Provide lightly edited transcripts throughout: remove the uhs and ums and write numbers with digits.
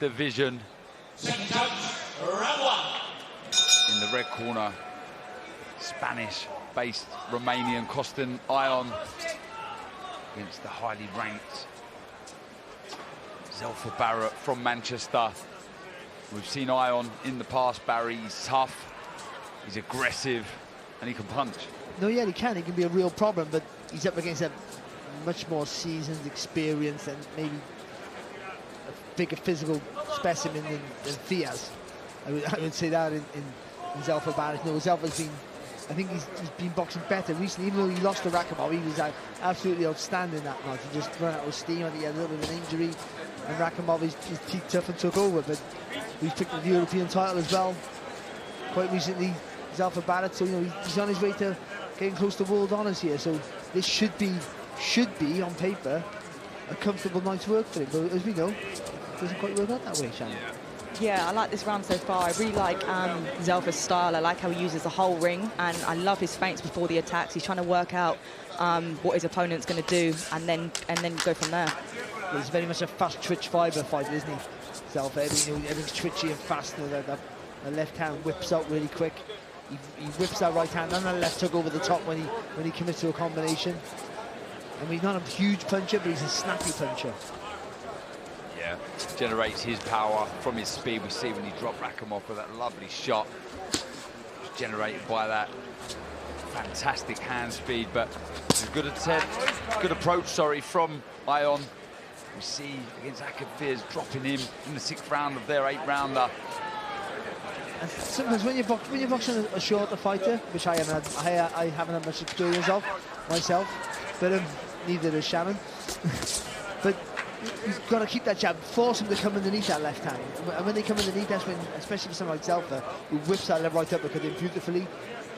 division. In the red corner, Spanish-based Romanian Costin Ion against the highly ranked Zelfa Barrett from Manchester. We've seen Ion in the past, Barry. He's tough, he's aggressive, and he can punch. No, yeah, he can. He can be a real problem, but he's up against a much more seasoned, experienced, and maybe a bigger physical specimen than Fiaz. I would say that in Zelfa Barrett. No, Zelfa's been, I think he's been boxing better recently. Even though he lost to Rakimov, he was absolutely outstanding that night. He just ran out of steam. I think he had a little bit of an injury, and Rakimov is teeth tough and took over. But he's picked up the European title as well quite recently, Zelfa Barrett. So, you know, he's on his way to getting close to world honours here. So this should be on paper a comfortable night's work for him. But as we know, it doesn't quite work out that way, Shannon. Yeah, I like this round so far. I really like Zelfa's style. I like how he uses the whole ring, and I love his feints before the attacks. He's trying to work out what his opponent's going to do, and then go from there. He's very much a fast twitch fibre fighter, isn't he? Zelfa, everything's twitchy and fast. The left hand whips out really quick. He whips that right hand and the left hook over the top when he commits to a combination. And he's not a huge puncher, but he's a snappy puncher. Yeah, generates his power from his speed. We see when he dropped Rakimov with that lovely shot. It's generated by that fantastic hand speed, but it's a good attempt, good approach, from Ion. We see against Akif dropping him in the 6th round of their 8-rounder. And sometimes when you're boxing a shorter fighter, which I haven't had much experience of myself, but neither does Shannon. But you've got to keep that jab, force him to come underneath that left hand. And when they come underneath, that's when, especially for someone like Zelfa, who whips that right uppercut in beautifully,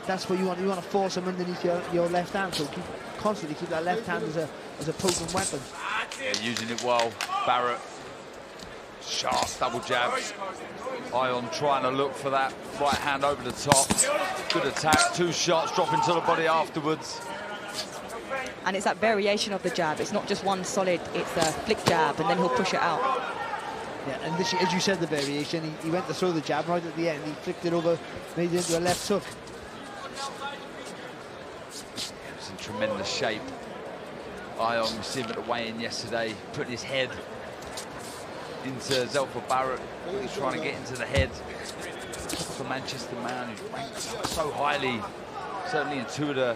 that's what you want. You want to force him underneath your left hand. So constantly keep that left hand as a potent weapon. Yeah, using it well. Barrett, sharp double jabs. Ion trying to look for that right hand over the top. Good attack, 2 shots, dropping to the body afterwards. And it's that variation of the jab. It's not just one solid, it's a flick jab, and then he'll push it out. Yeah, and this, as you said, the variation, he went to throw the jab right at the end. He flicked it over, made it into a left hook. It was in tremendous shape. Ion, we see him at the weigh-in yesterday, putting his head into Zelfa Barrett. He's trying to get into the head. It's a Manchester man who's ranked so highly, certainly in 2 of the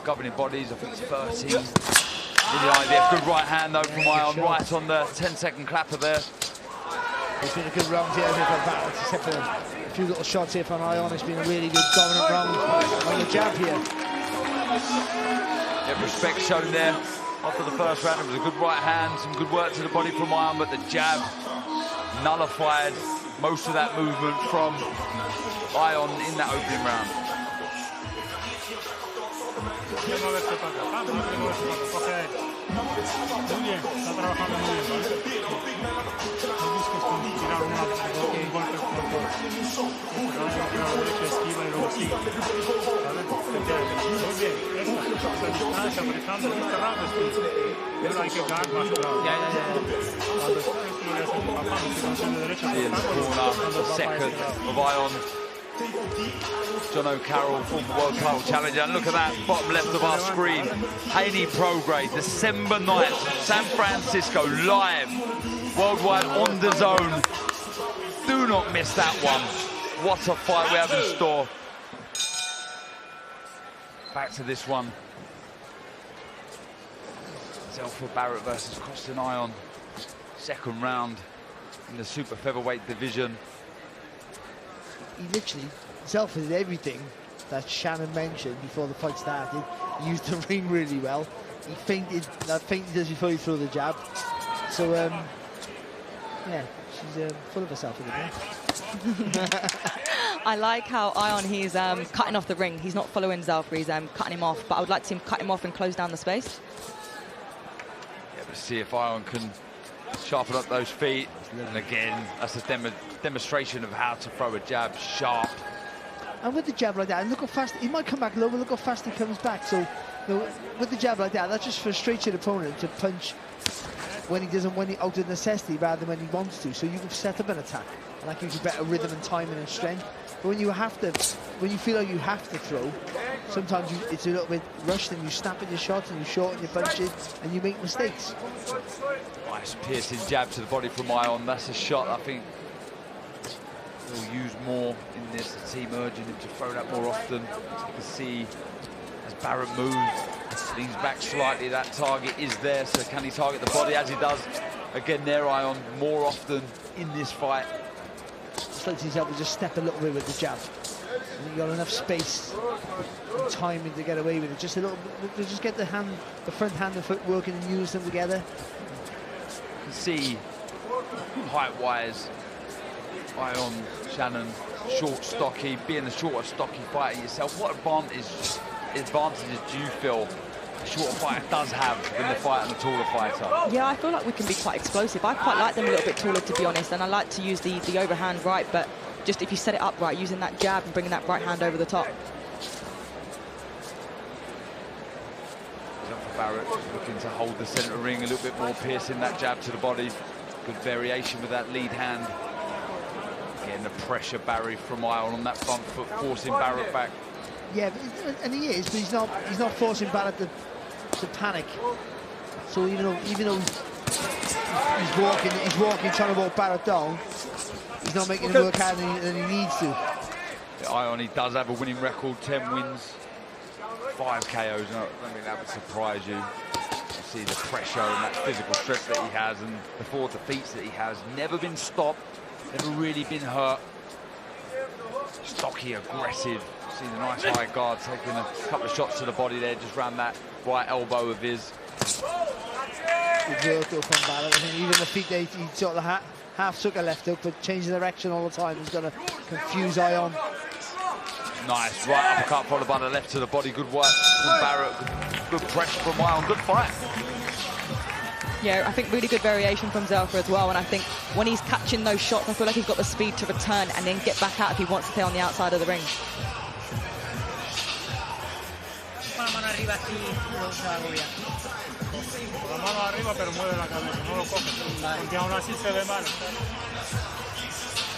governing bodies. I think it's 13 in the IBF. Good right hand though from Ion, right on the 10-second clapper there. It's been a good round here for Barrett, except for a few little shots here from Ion. It's been a really good dominant round on the jab here. Yeah, respect shown there. After the first round, it was a good right hand, some good work to the body from Ion, but the jab nullified most of that movement from Ion in that opening round. In the corner, second of Ion. John O'Carroll, former world title challenger. And look at that, bottom left of our screen. Haney Prograde, December 9th, San Francisco, live, worldwide on the zone. Do not miss that one. What a fight we have in store. Back to this one. Zelfa Barrett versus Costin Ion. 2nd round in the super featherweight division. He literally, Zelfa did everything that Shannon mentioned before the fight started. He used the ring really well. He feinted, that feint he does before he throws the jab. So, yeah, she's full of herself in the I like how Ion, he's cutting off the ring. He's not following Zelfa, he's cutting him off. But I would like to see him cut him off and close down the space. Yeah, but see if Ion can sharpen up those feet. And again, that's a demonstration of how to throw a jab sharp. And with the jab like that, and look how fast, he might come back low, but look how fast he comes back. So, you know, with the jab like that, that just frustrates your opponent to punch when he doesn't, out of necessity rather than when he wants to. So you can set up an attack, and that gives you better rhythm and timing and strength. But when you feel like you have to throw, sometimes it's a little bit rushed, and you snap at your shots and you shorten your punches and you make mistakes. Nice piercing jab to the body from Ion. That's a shot I think he'll use more in this. The team urging him to throw that more often. You can see as Barrett moves, leans back slightly, that target is there. So can he target the body as he does again there, Ion, more often in this fight? Just like he's able to just step a little bit with the jab. And you got enough space and timing to get away with it. Just a little bit, just get the front hand and foot working and use them together. You can see height-wise, Ion, Shannon, short, stocky. Being a shorter, stocky fighter yourself, what advantages do you feel a shorter fighter does have when they're fighting a taller fighter? Yeah, I feel like we can be quite explosive. I quite like them a little bit taller, to be honest, and I like to use the overhand right, but just if you set it up right, using that jab and bringing that right hand over the top. Zelfa Barrett looking to hold the centre ring a little bit more, piercing that jab to the body. Good variation with that lead hand. Getting the pressure Barry from Ion on that front foot, forcing Barrett back. Yeah, and he is, but he's not forcing Barrett to panic. So even though he's walking, trying to walk Barrett down, he's not making him work harder than he needs to. Ion, he does have a winning record, 10 wins, 5 KOs. I don't think that would surprise you. You see the pressure and that physical strength that he has, and the 4 defeats that he has. Never been stopped, never really been hurt. Stocky, aggressive. See the nice high guard, taking a couple of shots to the body there, just round that right elbow of his. Good work though from Barrett. I think even the feet there, he sort of half took a left hook, but changing direction all the time is going to confuse Ion. Nice right uppercut followed by the left to the body. Good work from Barrett. Good pressure from Ion. Good fight. Yeah, I think really good variation from Zelfa as well, and I think when he's catching those shots, I feel like he's got the speed to return and then get back out if he wants to stay on the outside of the ring.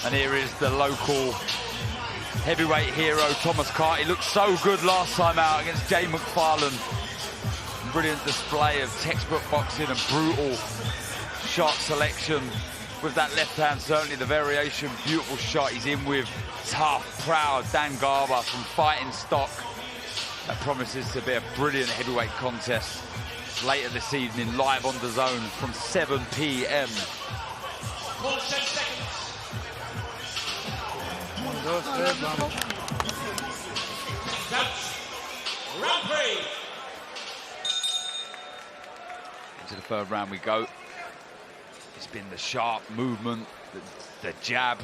And here is the local heavyweight hero, Thomas Carr. He looked so good last time out against Jay McFarlane. Brilliant display of textbook boxing and brutal shot selection with that left hand. Certainly the variation, beautiful shot he's in with. Tough, proud Dan Garber from Fighting Stock. That promises to be a brilliant heavyweight contest later this evening, live on DAZN from 7 p.m. Into the third round we go. It's been the sharp movement, the jab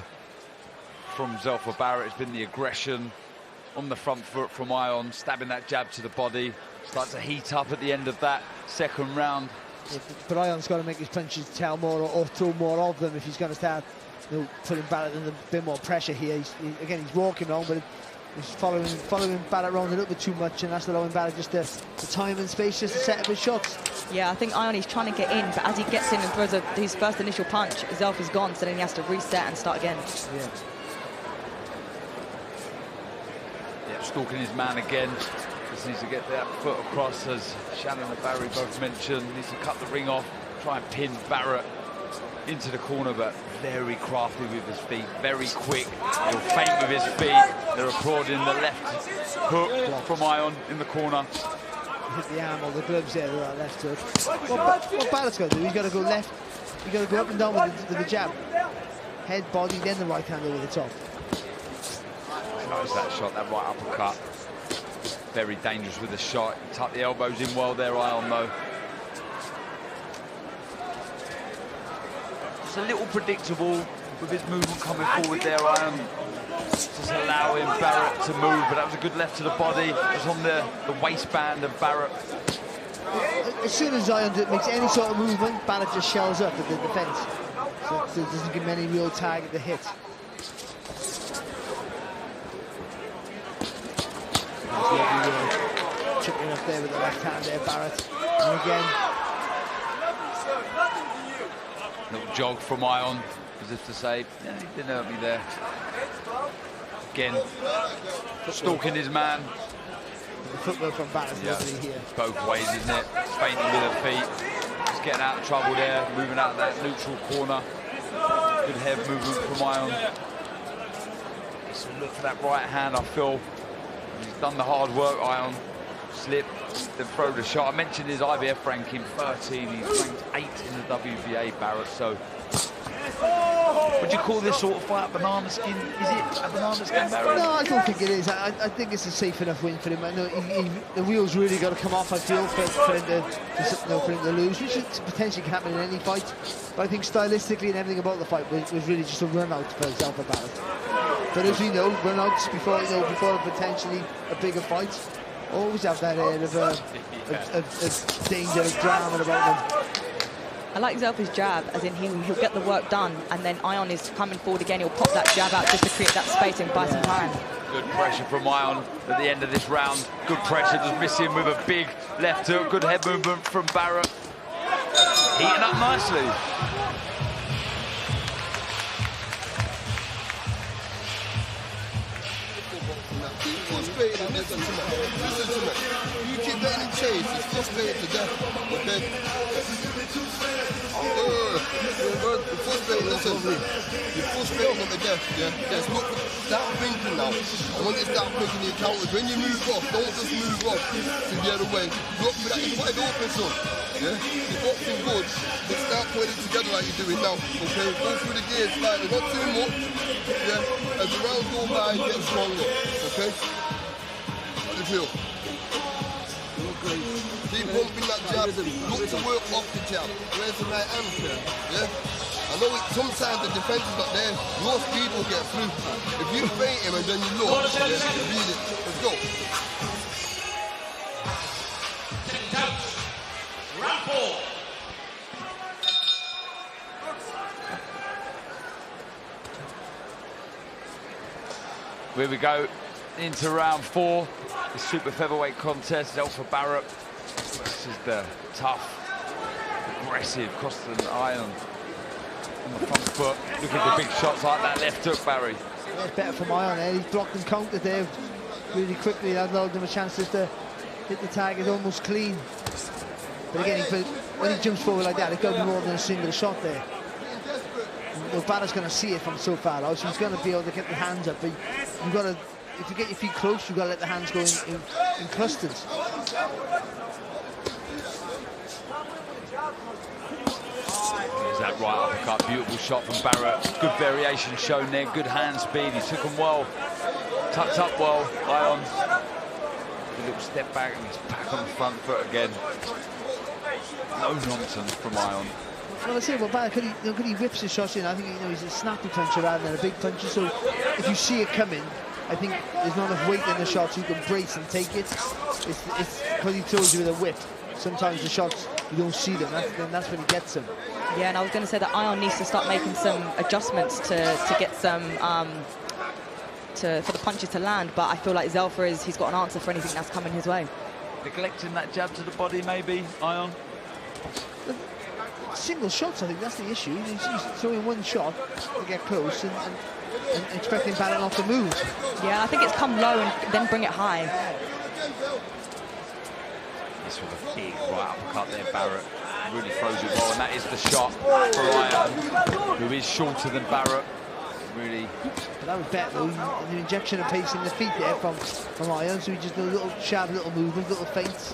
from Zelfa Barrett. It's been the aggression on the front foot from Ion, stabbing that jab to the body. Starts to heat up at the end of that second round. Yeah, but Ion's got to make his punches tell more or throw more of them if he's going to start putting Barrett under a bit more pressure here. Again, he's walking wrong, but he's following Barrett around a little bit too much, and that's allowing Barrett just the time and space just to set up his shots. Yeah, I think Ion is trying to get in, but as he gets in and throws his first initial punch, Zelfa's gone, so then he has to reset and start again. Yeah. Stalking his man again. Just needs to get that foot across, as Shannon and Barry both mentioned. Needs to cut the ring off, try and pin Barrett into the corner, but very crafty with his feet, very quick. He'll feint with his feet. They're applauding the left hook from Ion in the corner. Hit the arm or the gloves there with that left hook. What Barrett's got to do, he's got to go left. He's got to go up and down with the jab. Head, body, then the right hand over the top. Notice that shot, that right uppercut. Very dangerous with the shot. He tucked the elbows in well there, Ion, though. Just a little predictable with his movement coming forward there, Ion. Just allowing Barrett to move, but that was a good left to the body. It was on the waistband of Barrett. As soon as Ion makes any sort of movement, Barrett just shells up at the defence. So it doesn't give him any real target to hit. Chipping up there with the left hand there, Barrett. And again, Little jog from Ion, as if to say, yeah, he didn't hurt me there. Again, stalking his man. The footwork from Barrett's lovely here. Both ways, isn't it? Feinting with her feet. Just getting out of trouble there, moving out of that neutral corner. Good head movement from Ion. Just look for that right hand, I feel. He's done the hard work, Ion. Slip, then throw the shot. I mentioned his IBF ranking 13. He's ranked 8 in the WBA, Barrett. So, would you call this sort of fight a banana skin? Is it a banana skin, Barrett? No, I don't think it is. I think it's a safe enough win for him. I know the wheels really got to come off, I feel, for him to lose, which potentially can happen in any fight. But I think stylistically and everything about the fight was really just a run out for Zelfa Barrett. But as we know, run outs before potentially a bigger fight always have that air of danger, of drama about them. I like Zelfa's jab, as in he'll get the work done, and then Ion is coming forward again. He'll pop that jab out just to create that space and buy some time. Good pressure from Ion at the end of this round. Good pressure, just missing with a big left hook. Good head movement from Barrett. Heating up nicely. Listen to me. You keep letting him chase, he's frustrated to death, okay? You're frustrating, listen. You're frustrating him to death, yeah? Yes, look, start thinking now. I want you to start thinking the counters. When you move off, don't just move off to the other way. Look for that, it's wide open, son. Yeah? You're boxing good, but start putting it together like you're doing now, okay? Go through the gears slightly, not too much, yeah? As the rounds go by, get stronger, okay? Feel. Keep pumping that jab. Look to work off the jab. Where's the right hand? Yeah? I know sometimes the defense is not there. Your speed will get through. If you feint him and then you look, you read it. Let's go. Round 4. Here we go into round 4. The super featherweight contest. Zelfa Barrett versus the tough, aggressive Costin Ion on the front foot. Looking for big shots like that left hook, Barry. Yeah, it's better from Ion there. He's blocked and countered there really quickly. That allowed him a chance just to hit the target almost clean. But again, when he jumps forward like that, it's got to be more than a single shot there. Barrett's going to see it from so far out, so he's going to be able to get the hands up. But you've got to, if you get your feet close, you've got to let the hands go in clusters. There's that right uppercut, beautiful shot from Barrett. Good variation shown there, good hand speed. He took him well, tucked up well. Ion, a little step back and he's back on the front foot again. No nonsense from Ion. Well, I say about Barrett, could he whips his shots in? I think he's a snappy puncher rather than a big puncher. So if you see it coming, I think there's not enough weight in the shots. You can brace and take it. It's what he throws you with a whip. Sometimes the shots you don't see them. That's when he gets them. Yeah, and I was going to say that Ion needs to start making some adjustments to get some for the punches to land. But I feel like Zelfa he's got an answer for anything that's coming his way. Neglecting that jab to the body, maybe, Ion? Single shots, I think that's the issue. He's throwing one shot to get close and expecting Barrett not to move. Yeah, I think it's come low and then bring it high. This was a big right uppercut there, Barrett. Really throws it well, and that is the shot for Ion, who is shorter than Barrett. Really. But that was better though. An injection of pace in the feet there from Ion, so he just did a little sharp, little movement, little feints.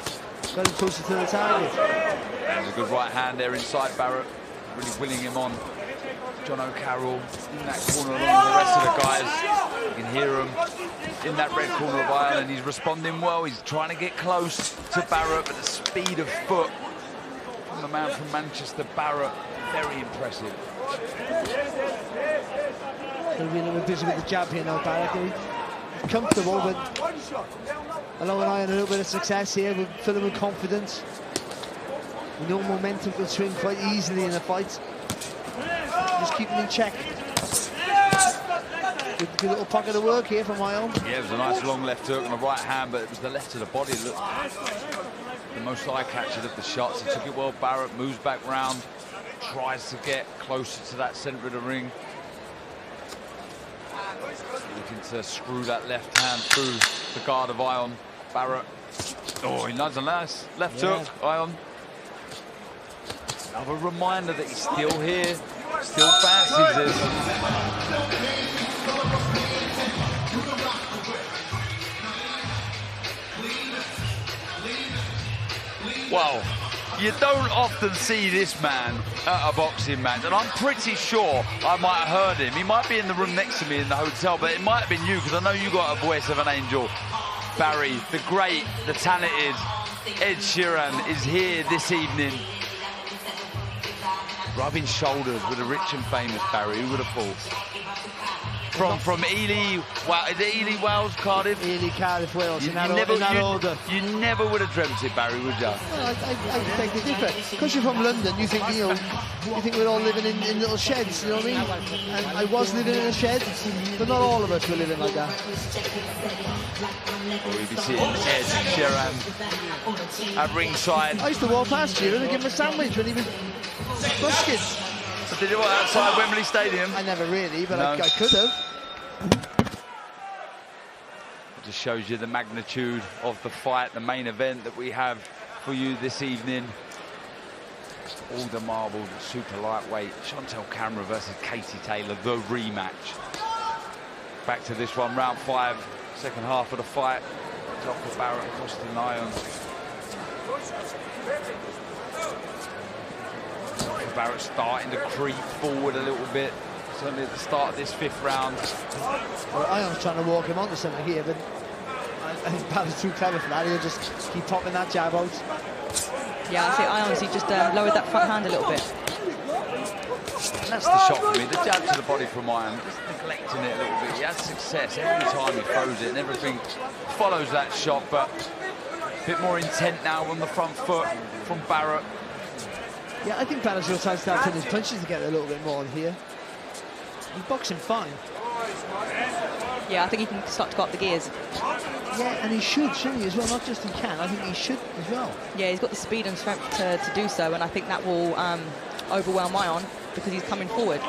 Got him closer to the target. There's a good right hand there inside Barrett, really willing him on. John O'Carroll in that corner along with the rest of the guys. You can hear him in that red corner of Ion, and he's responding well. He's trying to get close to Barrett, but the speed of foot from the man from Manchester, Barrett, very impressive. They're really busy with the jab here now, Barrett. He's comfortable, but allowing Ion a little bit of success here will fill him with confidence. We know momentum can swing quite easily in a fight. Just keep him in check. Good little pocket of work here from Ion. Yeah, it was a nice long left hook and a right hand, but it was the left to the body. Look, the most eye-catching of the shots. He took it well. Barrett moves back round. tries to get closer to that centre of the ring. Looking to screw that left hand through the guard of Ion. Barrett. Oh, he lands a nice left hook, Ion. Another reminder that he's still here, still fancies this. Well, you don't often see this man at a boxing match, and I'm pretty sure I might have heard him. He might be in the room next to me in the hotel, but it might have been you, because I know you got a voice of an angel. Barry, the great, the talented Ed Sheeran is here this evening. Rubbing shoulders with a rich and famous Barry, who would have thought? From Ely, is it Ely, Wales, Cardiff? Ely, Cardiff, Wales, You never would have dreamt it, Barry, would you? Well, I beg to differ. Because you're from London, you think we're all living in little sheds, you know what I mean? And I was living in a shed, but not all of us were living like that. Well, we'll be seeing Ed Sheeran at ringside. I used to walk past you and give him a sandwich when he was busking. But did you walk outside Wembley Stadium? I never really, but no. I could have. It just shows you the magnitude of the fight, the main event that we have for you this evening. All the marble, super lightweight, Chantelle Cameron versus Katie Taylor, the rematch. Back to this one, round 5, second half of the fight. Zelfa Barrett and Costin Ion. Barrett starting to creep forward a little bit, certainly at the start of this 5th round. Well, Ion's trying to walk him onto something here, but I think Barrett's too clever for that. He'll just keep popping that jab out. Yeah, I think Ion, he just lowered that front hand a little bit. And that's the shot for me, the jab to the body from Ion, just neglecting it a little bit. He has success every time he throws it, and everything follows that shot, but a bit more intent now on the front foot from Barrett. Yeah, I think Barrett's going to try to start putting his punches together a little bit more here. He's boxing fine. Yeah, I think he can start to go up the gears. Yeah, and he shouldn't he, as well? Not just he can, I think he should as well. Yeah, he's got the speed and strength to do so, and I think that will overwhelm Ion because he's coming forward.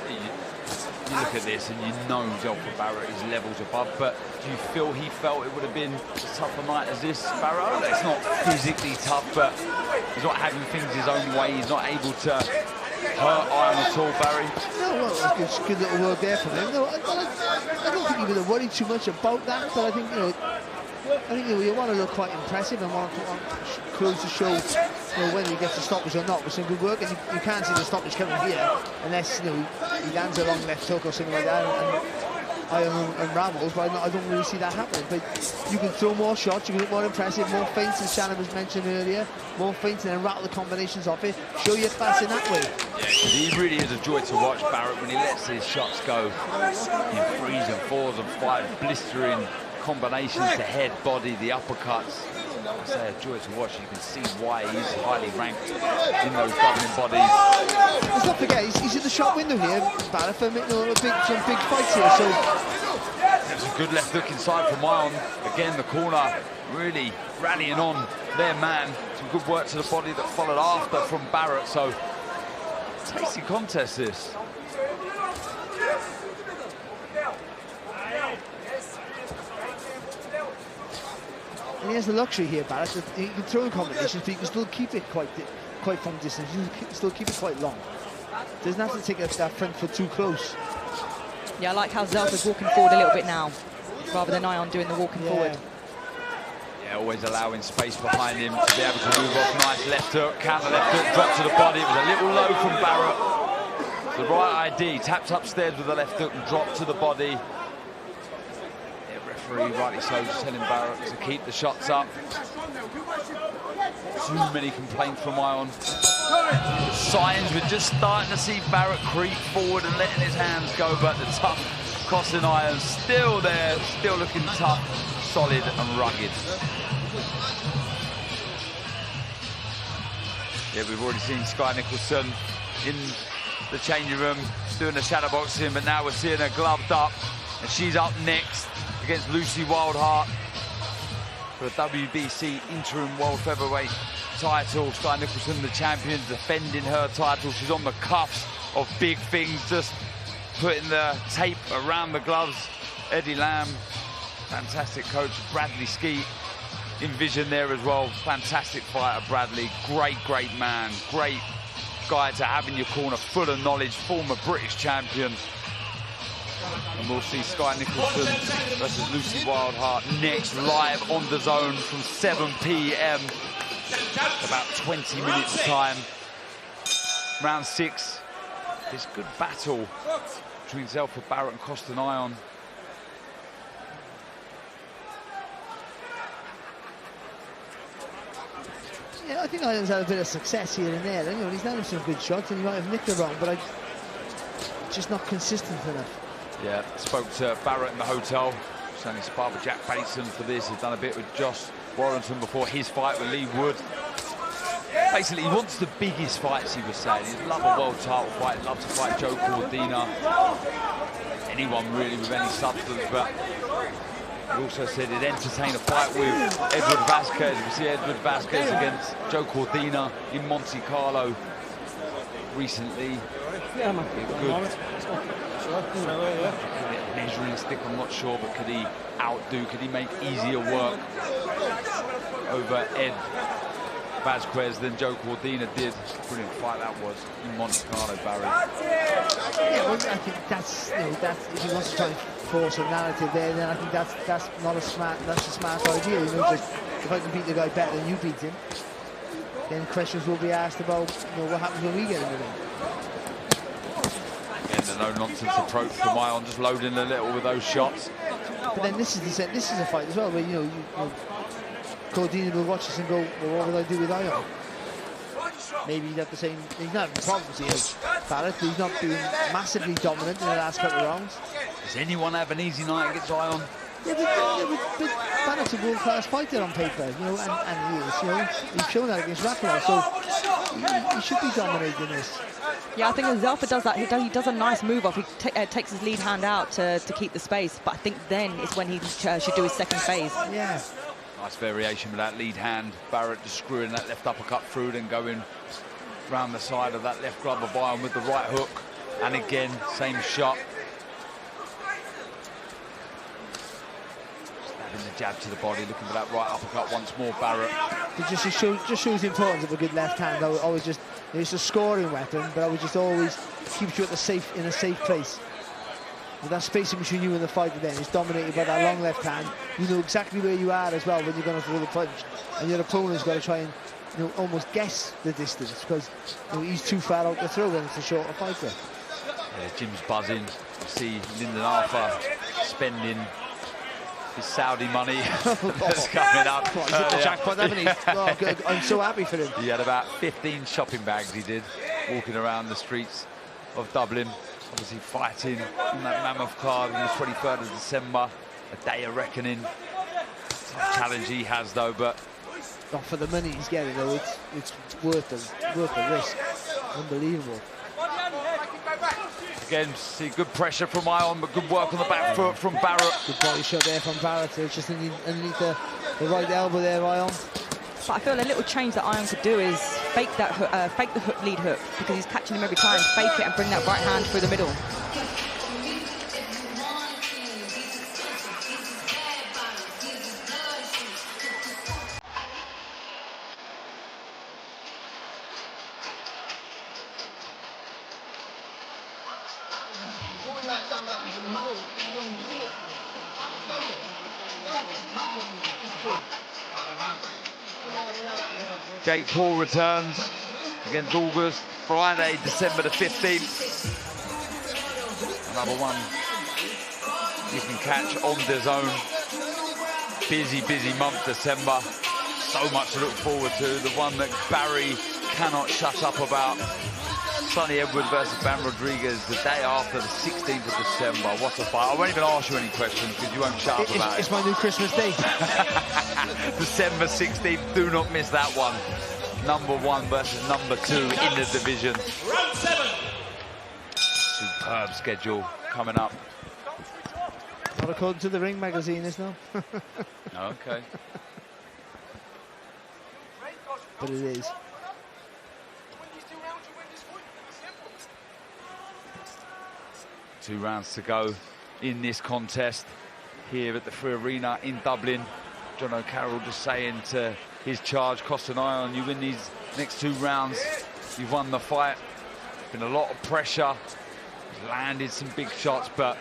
You look at this and you know Zelfa Barrett is levels above, but do you feel he felt it would have been as tough a night as this, Barrett? It's not physically tough, but he's not having things his own way. He's not able to hurt Ion at all, Barry. No, well, it's good little work there from him. No, I don't think he would have worried too much about that, but I think, you want to look quite impressive and want close to show whether he gets a stoppage or not with some good work, and you can't see the stoppage coming here unless he lands a long left hook or something like that and Ion unravels, but I don't really see that happening. But you can throw more shots, you can look more impressive, more feints, as Shannon was mentioned earlier, more feints, and then rattle the combinations off it, show your class in that way. Yeah, he really is a joy to watch, Barrett, when he lets his shots go in 3s and 4s and 5 blistering combinations to head, body, the uppercuts. I say a joy to watch. You can see why he's highly ranked in those governing bodies. Let's not forget, he's in the shot window here, Barrett, for some big fights here. So there's a good left hook inside from Ion. Again, the corner really rallying on their man. Some good work to the body that followed after from Barrett. So tasty contest this. And he has the luxury here, Barrett, that he can throw in combinations, but he can still keep it quite from distance. He can still keep it quite long. Doesn't have to take that front foot too close. Yeah, I like how Zelfa's walking forward a little bit now, rather than Ion doing the walking forward. Yeah, always allowing space behind him to be able to move off. Nice left hook, counter left hook, drop to the body. It was a little low from Barrett. The right ID, tapped upstairs with the left hook and dropped to the body. Rightly so, telling Barrett to keep the shots up. Too many complaints from Ion. Signs we're just starting to see Barrett creep forward and letting his hands go, but the tough Costin Ion still there, still looking tough, solid and rugged. Yeah, we've already seen Sky Nicholson in the changing room doing the shadow boxing, but now we're seeing her gloved up, and she's up next against Lucy Wildheart for a WBC interim world featherweight title. Sky Nicholson, the champion, defending her title. She's on the cuffs of big things, just putting the tape around the gloves. Eddie Lamb, fantastic coach. Bradley Skeet in vision there as well. Fantastic fighter, Bradley. Great man. Great guy to have in your corner, full of knowledge, former British champion. And we'll see Sky Nicholson versus Lucy Wildheart next, live on the zone from 7 p.m. About 20 minutes time. Round 6. This good battle between Zelfa Barrett and Costin Ion. Yeah, I think Ion's had a bit of success here and there. You know, he's done some good shots and he might have nicked it wrong, but just not consistent enough. Yeah, spoke to Barrett in the hotel. Certainly sparred with Jack Bateson for this. He's done a bit with Josh Warrington before his fight with Lee Wood. Basically, he wants the biggest fights, he was saying. He'd love a world title fight, he'd love to fight Joe Cordina. Anyone really with any substance, but he also said he'd entertain a fight with Edward Vasquez. We see Edward Vasquez against Joe Cordina in Monte Carlo recently. Yeah, man. Good. Measuring stick, I'm not sure, but could he outdo, could he make easier work over Ed Vasquez than Joe Cordina did? Brilliant fight that was in Monte Carlo, Barry. Yeah, well, I think that's, you know, that's, if he wants to try and force a narrative there, then I think that's not a smart, that's a smart idea. You know, just if I can beat the guy better than you beat him, then questions will be asked about, you know, what happens when we get in the ring. Again, the no-nonsense approach from Ion, just loading a little with those shots. But then this is a fight as well, where, you know, Cordina will watch this and go, well, what would I do with Ion? Maybe he's not the same, he's not having problems here, Barrett, but he's not being massively dominant in the last couple of rounds. Does anyone have an easy night against Ion? Yeah, but Barrett's a world-class fighter on paper, you know, and he is, you know, he's shown that against Rathwell, so he should be dominating this. Yeah, I think as Zelfa does that, he does a nice move off. He takes his lead hand out to keep the space, but I think then is when he should do his second phase. Yeah. Nice variation with that lead hand. Barrett just screwing that left uppercut through, then going round the side of that left glove of Ion with the right hook. And again, same shot. Stabbing the jab to the body, looking for that right uppercut once more, Barrett. It just shows the importance of a good left hand. I would always just, it's a scoring weapon, but I would just always keep you in a safe place. With that spacing between you and the fighter then is dominated by that long left hand. You know exactly where you are as well when you're going to throw the punch. And your opponent's got to try and, you know, almost guess the distance, because, you know, he's too far out to throw when it's a shorter fighter. Yeah, Jim's buzzing. You see Lyndon Arthur spending his Saudi money that's coming up. He's hit the jackpot, haven't he? Oh, good. I'm so happy for him. He had about 15 shopping bags, he did, walking around the streets of Dublin. Obviously fighting in that mammoth card on the 23rd of December, a day of reckoning. Tough challenge he has though, but not for the money he's getting though. It's worth the risk. Unbelievable. Again, see good pressure from Ion, but good work on the back foot from Barrett. Good body shot there from Barrett. So it's just underneath the right elbow there, Ion. But I feel a little change that Ion could do is fake the lead hook, because he's catching him every time. Fake it and bring that right hand through the middle. Jake Paul returns against August, Friday, December the 15th. Another one you can catch on the zone. Busy month, December. So much to look forward to. The one that Barry cannot shut up about. Sonny Edwards versus Bam Rodriguez the day after, the 16th of December. What a fight. I won't even ask you any questions because you won't shut up about it. It's my new Christmas day. December 16th, do not miss that one. #1 versus #2 in the division. Round 7. Superb schedule coming up. Not according to the Ring magazine, is no? Okay. but it is. Two rounds to go in this contest here at the Free Arena in Dublin. John O'Carroll just saying to his charge, Costin Ion, you win these next 2 rounds, you've won the fight. Been a lot of pressure, he's landed some big shots, but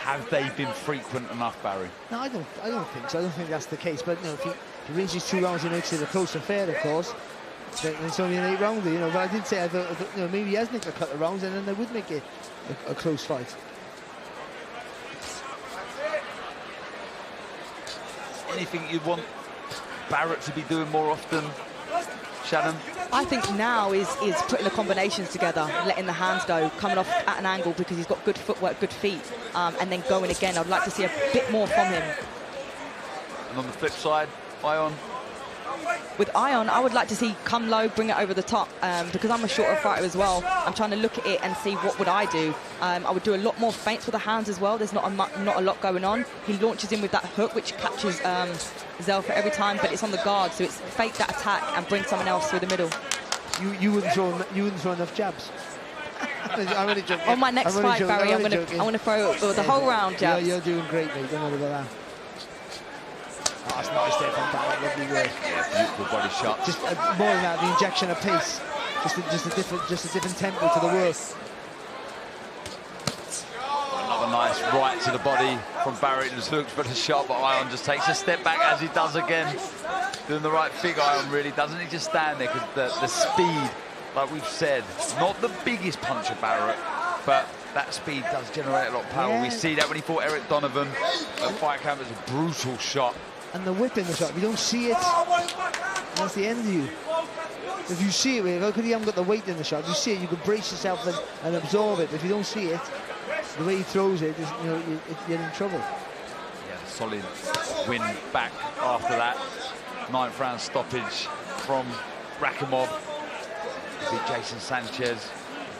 have they been frequent enough, Barry? No, I don't think so. I don't think that's the case. But you know, if he wins these 2 rounds, he makes it a close affair, of course. Then it's only an 8-rounder, you know. But I did say, I thought, you know, maybe he has nicked a couple of rounds, and then they would make it a close fight. Anything you'd want Barrett to be doing more often, Shannon? I think now is putting the combinations together, letting the hands go, coming off at an angle because he's got good footwork, good feet, and then going again. I'd like to see a bit more from him. And on the flip side, Ion? With Ion, I would like to see come low, bring it over the top, because I'm a shorter fighter as well. I'm trying to look at it and see what would I do. I would do a lot more feints with the hands as well. There's not a lot going on. He launches in with that hook, which catches Zelfa every time, but it's on the guard, so it's fake that attack and bring someone else through the middle. You wouldn't throw enough jabs. I'm only joking. On my next fight, Barry, I'm going to throw the whole round jabs. You're doing great, mate. Don't worry about that. Oh, that's nice there from Barrett. Lovely work. Yeah, beautiful body shot. Just more than that, the injection of pace. Just a different tempo to the work. Another nice right to the body from Barrett, who's looked for the shot, but Ion just takes a step back as he does again. Doing the right thing, Ion really doesn't. He just stand there because the speed, like we've said, not the biggest puncher, Barrett, but that speed does generate a lot of power. Yeah. We see that when he fought Eric Donovan at fight camp. It was a brutal shot. And the whip in the shot, if you don't see it, that's the end of you. If you see it, because you haven't got the weight in the shot, if you see it, you can brace yourself and absorb it. But if you don't see it, the way he throws it, you know, you're in trouble. Yeah, solid win back after that. 9th round stoppage from Rakimov. Beat Jason Sanchez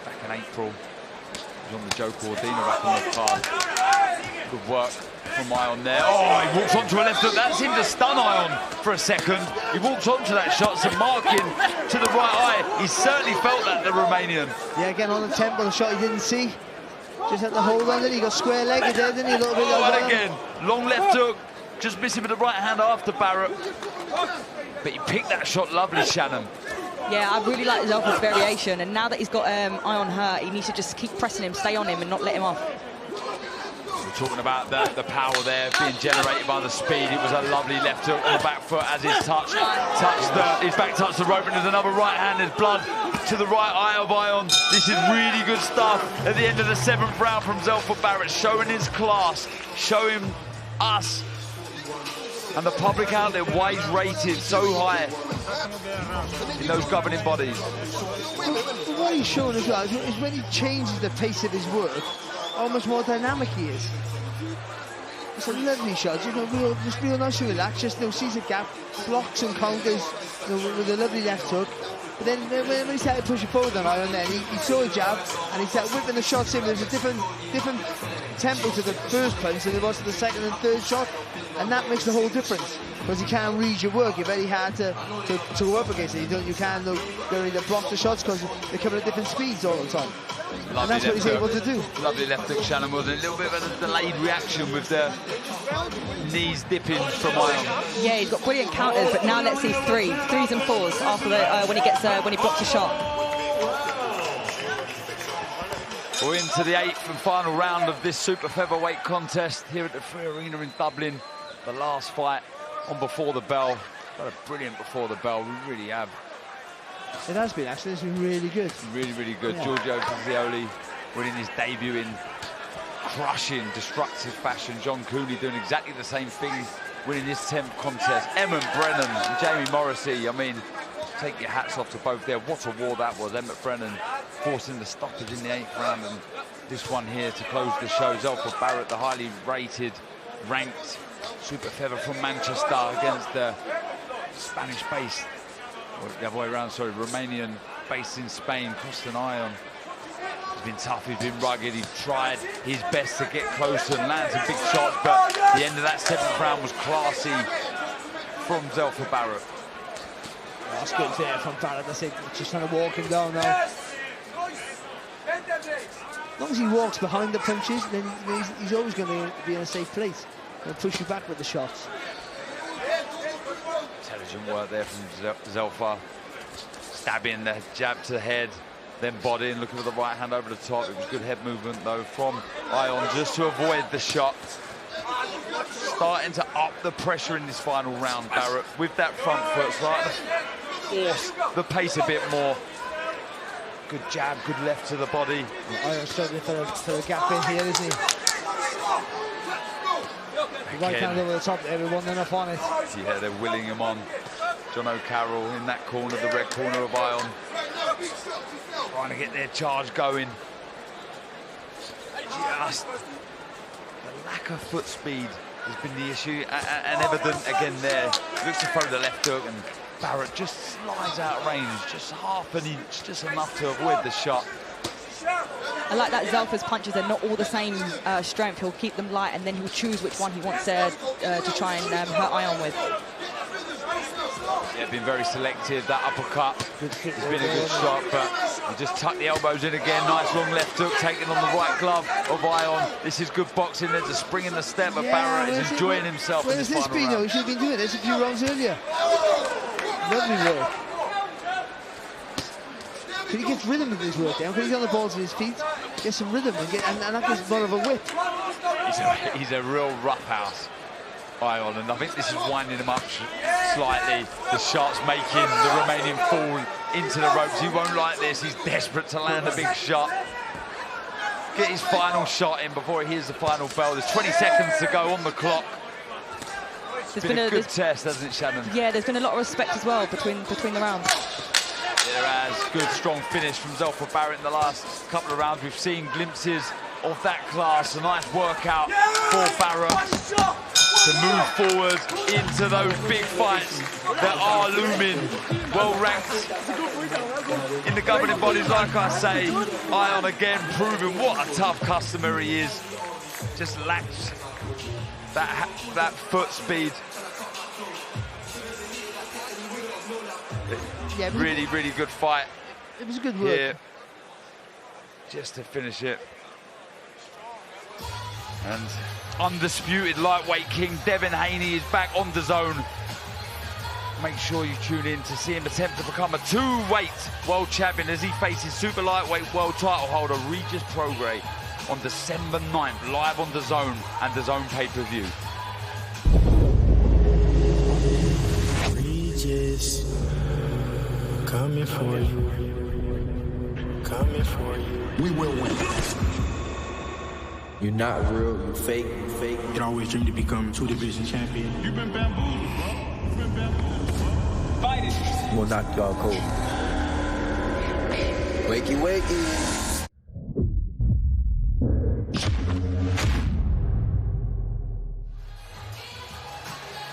back in April. He was on the Joe Cordina Rakimov card. Good work from Ion there. Oh, he walks onto a left hook. That seemed to stun Ion for a second. He walks onto that shot, some marking to the right eye. He certainly felt that, the Romanian. Yeah, again on the tempo, the shot he didn't see. Just had the hold under it. He got square-legged there, didn't he? A little bit. Oh, and again, long left hook. Just missing with the right hand after Barrett. But he picked that shot lovely, Shannon. Yeah, I really like Zelfa's variation, and now that he's got Ion hurt, he needs to just keep pressing him, stay on him, and not let him off. We're talking about the power there being generated by the speed. It was a lovely left hook on the back foot as his his back touched the rope, and there's another right hand. There's blood to the right eye of Ion. This is really good stuff at the end of the 7th round from Zelfa Barrett, showing his class, showing us and the public out there why he's rated so high in those governing bodies. What he's shown as well is when he changes the pace of his work, how much more dynamic he is. It's a lovely shot, you know, just real nice and relaxed, just, you know, sees a gap, blocks and counters, you know, with a lovely left hook. But then when he started pushing forward on Ion, then he saw a jab and he started whipping the shots in. There's a different tempo to the first punch than there was to the second and third shot, and that makes the whole difference because you can't read your work. You're very hard to go up against it. You can't either block the shots because they're coming at different speeds all the time. Lovely, and that's what he's able to do. Lovely left hook, Shannon, wasn't it? A little bit of a delayed reaction with the knees dipping from Ion. Yeah, he's got brilliant counters, but now let's see threes and fours after when he blocks a shot. We're into the 8th and final round of this super featherweight contest here at the Free Arena in Dublin. The last fight on Before the Bell. Got a brilliant Before the Bell, we really have. It has been, actually. It's been really good. Really, really good. Yeah. Giorgio Pizzioli winning his debut in crushing, destructive fashion. John Cooney doing exactly the same thing, winning his 10th contest. Emmett Brennan and Jamie Morrissey, I mean, take your hats off to both there. What a war that was. Emmett Brennan forcing the stoppage in the 8th round, and this one here to close the show. Zelfa Barrett, the highly rated, ranked super feather from Manchester against the Spanish-based, or the other way around, sorry, Romanian based in Spain, Costin Ion. He's been tough, he's been rugged, he's tried his best to get closer and land some big shots, but the end of that 7th round was classy from Zelfa Barrett. That's good there from Barrett. That's it. Just trying to walk him down now. As long as he walks behind the punches, then he's always going to be in a safe place and push you back with the shots. Intelligent work there from Zelfa. Stabbing the jab to the head, then body, and looking for the right hand over the top. It was good head movement though from Ion just to avoid the shot. Starting to up the pressure in this final round, Barrett, with that front foot, starting to force the pace a bit more. Good jab, good left to the body. Ion's struggling for the gap in here, isn't he? The right hand over the top there, with 1-0 on it. Yeah, they're willing him on. John O'Carroll in that corner, the red corner of Ion. Trying to get their charge going. Just the lack of foot speed has been the issue, and evident again there. Looks to throw the left hook, and Barrett just slides out of range, just half an inch, just enough to avoid the shot. I like that Zelfa's punches are not all the same strength. He'll keep them light, and then he'll choose which one he wants to try and hurt Ion with. Yeah, been very selective. That uppercut has been a good shot, but he just tucked the elbows in again. Nice long left hook taken on the right glove of Ion. This is good boxing. There's a spring in the step, but Barrett is enjoying himself in this final round. He should have been doing this a few rounds earlier. Lovely work. Can he get rhythm with his work down? Can he get on the balls of his feet, get some rhythm, and that gives more of a whip? He's a real roughhouse, Ion, and I think this is winding him up slightly. The shot's making the Romanian fall into the ropes. He won't like this. He's desperate to land a big shot. Get his final shot in before he hears the final bell. There's 20 seconds to go on the clock. It's been a good test, hasn't it, Shannon? Yeah, there's been a lot of respect as well between the rounds. There has. Good, strong finish from Zelfa Barrett in the last couple of rounds. We've seen glimpses of that class. A nice workout for Barrett to move forward into those big fights that are looming. Well ranked in the governing bodies, like I say. Ion again proving what a tough customer he is. Just lacks that foot speed. Yeah, really, really good fight. It was a good work. Yeah. Just to finish it. And undisputed lightweight king Devin Haney is back on the zone. Make sure you tune in to see him attempt to become a two-weight world champion as he faces super lightweight world title holder Regis Prograis on December 9th, live on the zone and the zone pay-per-view. Regis, coming for you, coming for you. We will win. You're not real, you fake, you fake. You'd always dream to become two-division champion. You've been bamboozled, bro. You've been bamboozled. Fight it. We'll knock y'all cold. Wakey, wakey.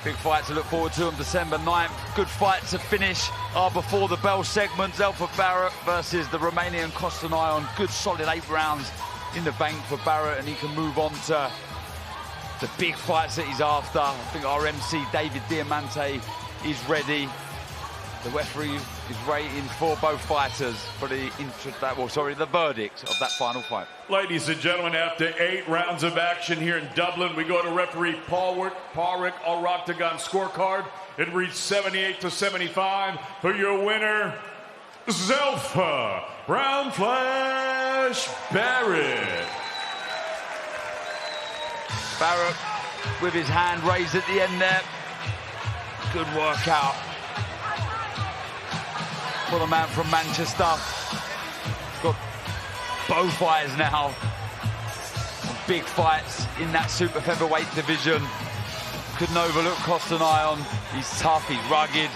Big fight to look forward to on December 9th. Good fight to finish before the bell segment. Zelfa Barrett versus the Romanian Costin Ion. Good solid 8 rounds in the bank for Barrett, and he can move on to the big fights that he's after. I think our MC David Diamante is ready. The referee is waiting for both fighters for the the verdict of that final fight. Ladies and gentlemen, after 8 rounds of action here in Dublin, we go to referee Pauric Octagon scorecard. It reads 78-75 for your winner, Zelfa Flash Barrett. Barrett with his hand raised at the end there. Good workout for the man from Manchester. Got both eyes now on big fights in that super featherweight division. Couldn't overlook Costin Ion. He's tough, he's rugged,